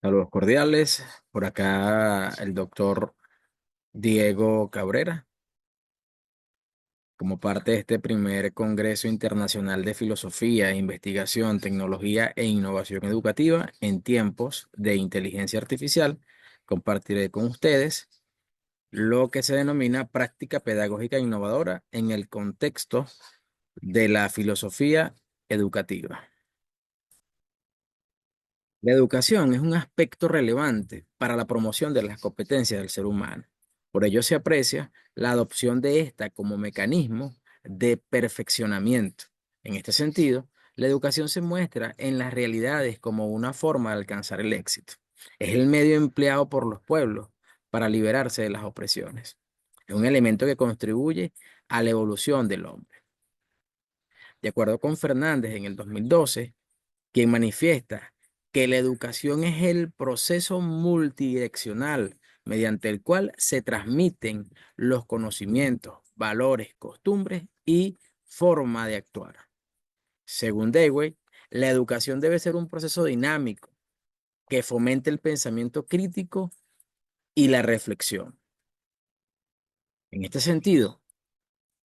Saludos cordiales. Por acá el doctor Diego Cabrera, como parte de este primer Congreso Internacional de Filosofía, Investigación, Tecnología e Innovación Educativa en tiempos de inteligencia artificial, compartiré con ustedes lo que se denomina práctica pedagógica innovadora en el contexto de la filosofía educativa. La educación es un aspecto relevante para la promoción de las competencias del ser humano. Por ello se aprecia la adopción de esta como mecanismo de perfeccionamiento. En este sentido, la educación se muestra en las realidades como una forma de alcanzar el éxito. Es el medio empleado por los pueblos para liberarse de las opresiones. Es un elemento que contribuye a la evolución del hombre. De acuerdo con Fernández en el 2012, quien manifiesta que la educación es el proceso multidireccional mediante el cual se transmiten los conocimientos, valores, costumbres y forma de actuar. Según Dewey, la educación debe ser un proceso dinámico que fomente el pensamiento crítico y la reflexión. En este sentido,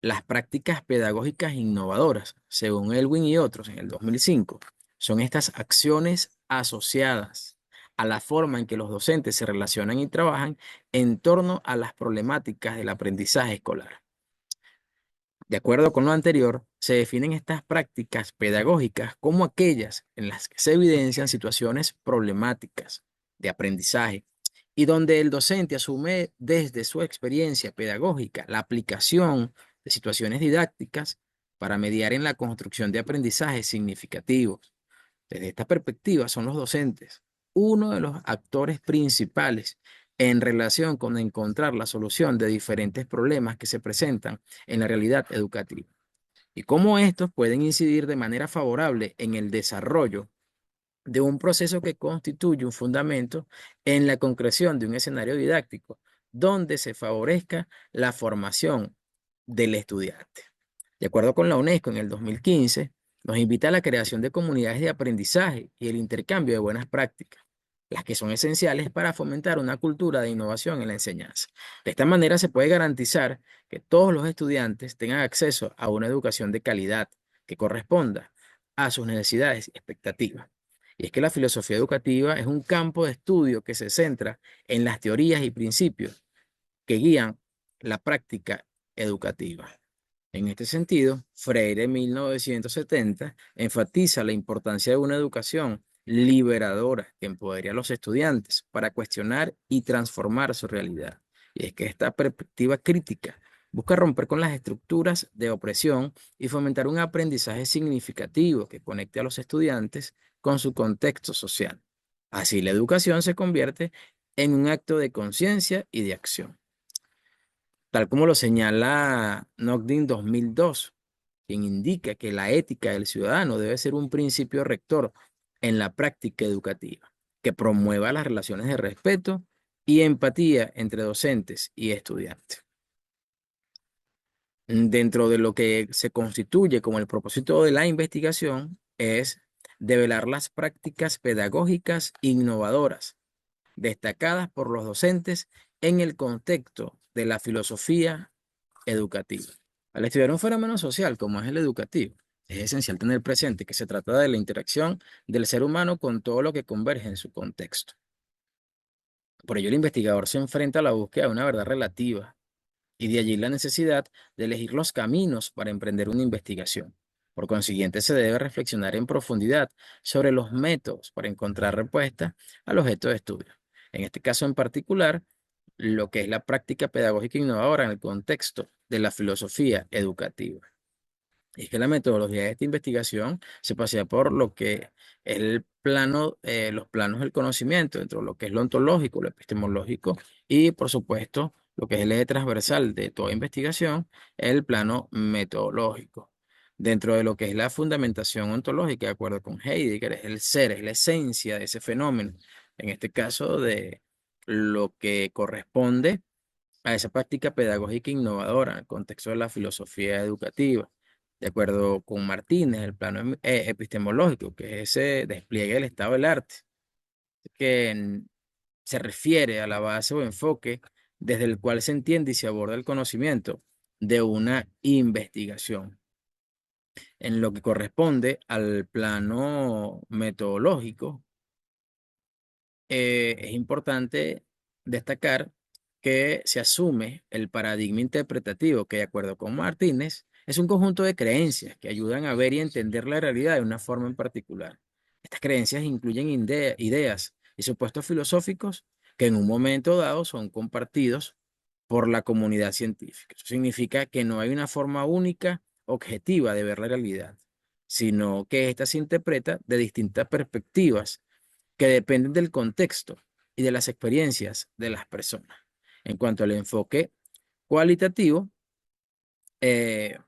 las prácticas pedagógicas innovadoras, según Elwin y otros en el 2005, son estas acciones asociadas a la forma en que los docentes se relacionan y trabajan en torno a las problemáticas del aprendizaje escolar. De acuerdo con lo anterior, se definen estas prácticas pedagógicas como aquellas en las que se evidencian situaciones problemáticas de aprendizaje y donde el docente asume desde su experiencia pedagógica la aplicación de situaciones didácticas para mediar en la construcción de aprendizajes significativos. Desde esta perspectiva son los docentes uno de los actores principales en relación con encontrar la solución de diferentes problemas que se presentan en la realidad educativa y cómo estos pueden incidir de manera favorable en el desarrollo de un proceso que constituye un fundamento en la concreción de un escenario didáctico donde se favorezca la formación del estudiante. De acuerdo con la UNESCO, en el 2015, nos invita a la creación de comunidades de aprendizaje y el intercambio de buenas prácticas, las que son esenciales para fomentar una cultura de innovación en la enseñanza. De esta manera se puede garantizar que todos los estudiantes tengan acceso a una educación de calidad que corresponda a sus necesidades y expectativas. Y es que la filosofía educativa es un campo de estudio que se centra en las teorías y principios que guían la práctica educativa. En este sentido, Freire en 1970 enfatiza la importancia de una educación liberadora que empodere a los estudiantes para cuestionar y transformar su realidad. Y es que esta perspectiva crítica busca romper con las estructuras de opresión y fomentar un aprendizaje significativo que conecte a los estudiantes con su contexto social. Así, la educación se convierte en un acto de conciencia y de acción, tal como lo señala Nogdin 2002, quien indica que la ética del ciudadano debe ser un principio rector en la práctica educativa, que promueva las relaciones de respeto y empatía entre docentes y estudiantes. Dentro de lo que se constituye como el propósito de la investigación es develar las prácticas pedagógicas innovadoras destacadas por los docentes en el contexto de la filosofía educativa. Al estudiar un fenómeno social como es el educativo, es esencial tener presente que se trata de la interacción del ser humano con todo lo que converge en su contexto. Por ello, el investigador se enfrenta a la búsqueda de una verdad relativa y de allí la necesidad de elegir los caminos para emprender una investigación. Por consiguiente, se debe reflexionar en profundidad sobre los métodos para encontrar respuesta al objeto de estudio. En este caso en particular, lo que es la práctica pedagógica innovadora en el contexto de la filosofía educativa. Y es que la metodología de esta investigación se pasea por lo que es el plano, los planos del conocimiento, dentro de lo que es lo ontológico, lo epistemológico y, por supuesto, lo que es el eje transversal de toda investigación, el plano metodológico. Dentro de lo que es la fundamentación ontológica, de acuerdo con Heidegger, es el ser, es la esencia de ese fenómeno. En este caso, de lo que corresponde a esa práctica pedagógica innovadora en el contexto de la filosofía educativa. De acuerdo con Martínez, el plano epistemológico, que es ese despliegue del estado del arte. que se refiere a la base o enfoque desde el cual se entiende y se aborda el conocimiento de una investigación. En lo que corresponde al plano metodológico, es importante destacar que se asume el paradigma interpretativo que, de acuerdo con Martínez, es un conjunto de creencias que ayudan a ver y entender la realidad de una forma en particular. Estas creencias incluyen ideas y supuestos filosóficos que en un momento dado son compartidos por la comunidad científica. Eso significa que no hay una forma única, objetiva de ver la realidad, sino que ésta se interpreta de distintas perspectivas que dependen del contexto y de las experiencias de las personas. En cuanto al enfoque cualitativo, eh,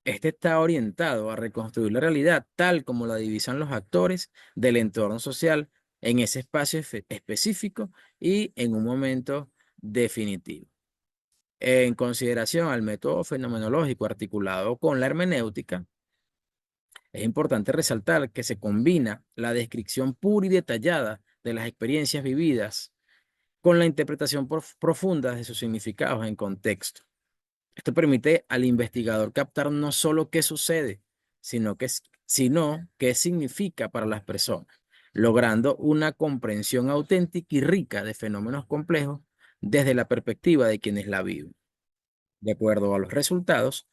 este está orientado a reconstruir la realidad tal como la divisan los actores del entorno social en ese espacio específico y en un momento definitivo. En consideración al método fenomenológico articulado con la hermenéutica, es importante resaltar que se combina la descripción pura y detallada de las experiencias vividas con la interpretación profunda de sus significados en contexto. Esto permite al investigador captar no solo qué sucede, sino qué significa para las personas, logrando una comprensión auténtica y rica de fenómenos complejos desde la perspectiva de quienes la viven. De acuerdo a los resultados,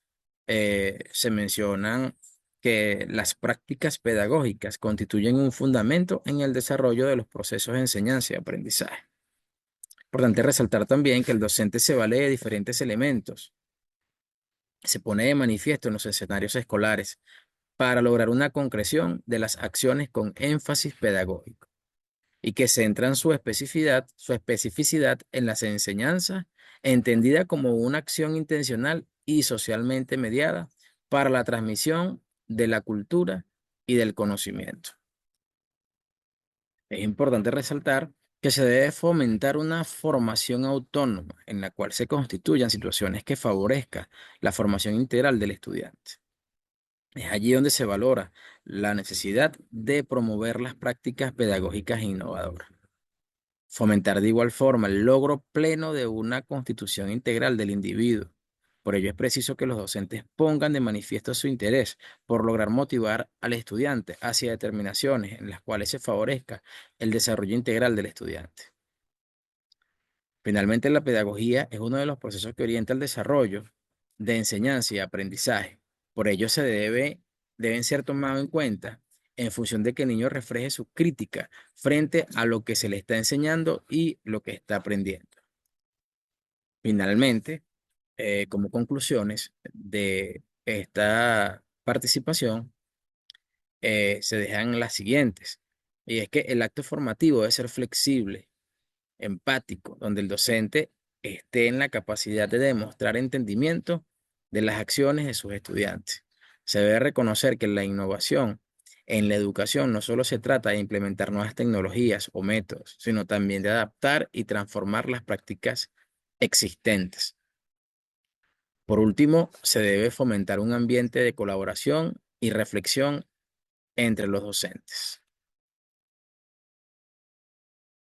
se mencionan que las prácticas pedagógicas constituyen un fundamento en el desarrollo de los procesos de enseñanza y aprendizaje. Importante resaltar también que el docente se vale de diferentes elementos, se pone de manifiesto en los escenarios escolares para lograr una concreción de las acciones con énfasis pedagógico y que centran su especificidad en las enseñanzas, entendida como una acción intencional y socialmente mediada para la transmisión de la cultura y del conocimiento. Es importante resaltar que se debe fomentar una formación autónoma en la cual se constituyan situaciones que favorezcan la formación integral del estudiante. Es allí donde se valora la necesidad de promover las prácticas pedagógicas innovadoras. Fomentar de igual forma el logro pleno de una constitución integral del individuo. Por ello es preciso que los docentes pongan de manifiesto su interés por lograr motivar al estudiante hacia determinaciones en las cuales se favorezca el desarrollo integral del estudiante. Finalmente, la pedagogía es uno de los procesos que orienta el desarrollo de enseñanza y aprendizaje. Por ello deben ser tomados en cuenta en función de que el niño refleje su crítica frente a lo que se le está enseñando y lo que está aprendiendo. Finalmente, como conclusiones de esta participación, se dejan las siguientes. Y es que el acto formativo debe ser flexible, empático, donde el docente esté en la capacidad de demostrar entendimiento de las acciones de sus estudiantes. Se debe reconocer que la innovación en la educación no solo se trata de implementar nuevas tecnologías o métodos, sino también de adaptar y transformar las prácticas existentes. Por último, se debe fomentar un ambiente de colaboración y reflexión entre los docentes.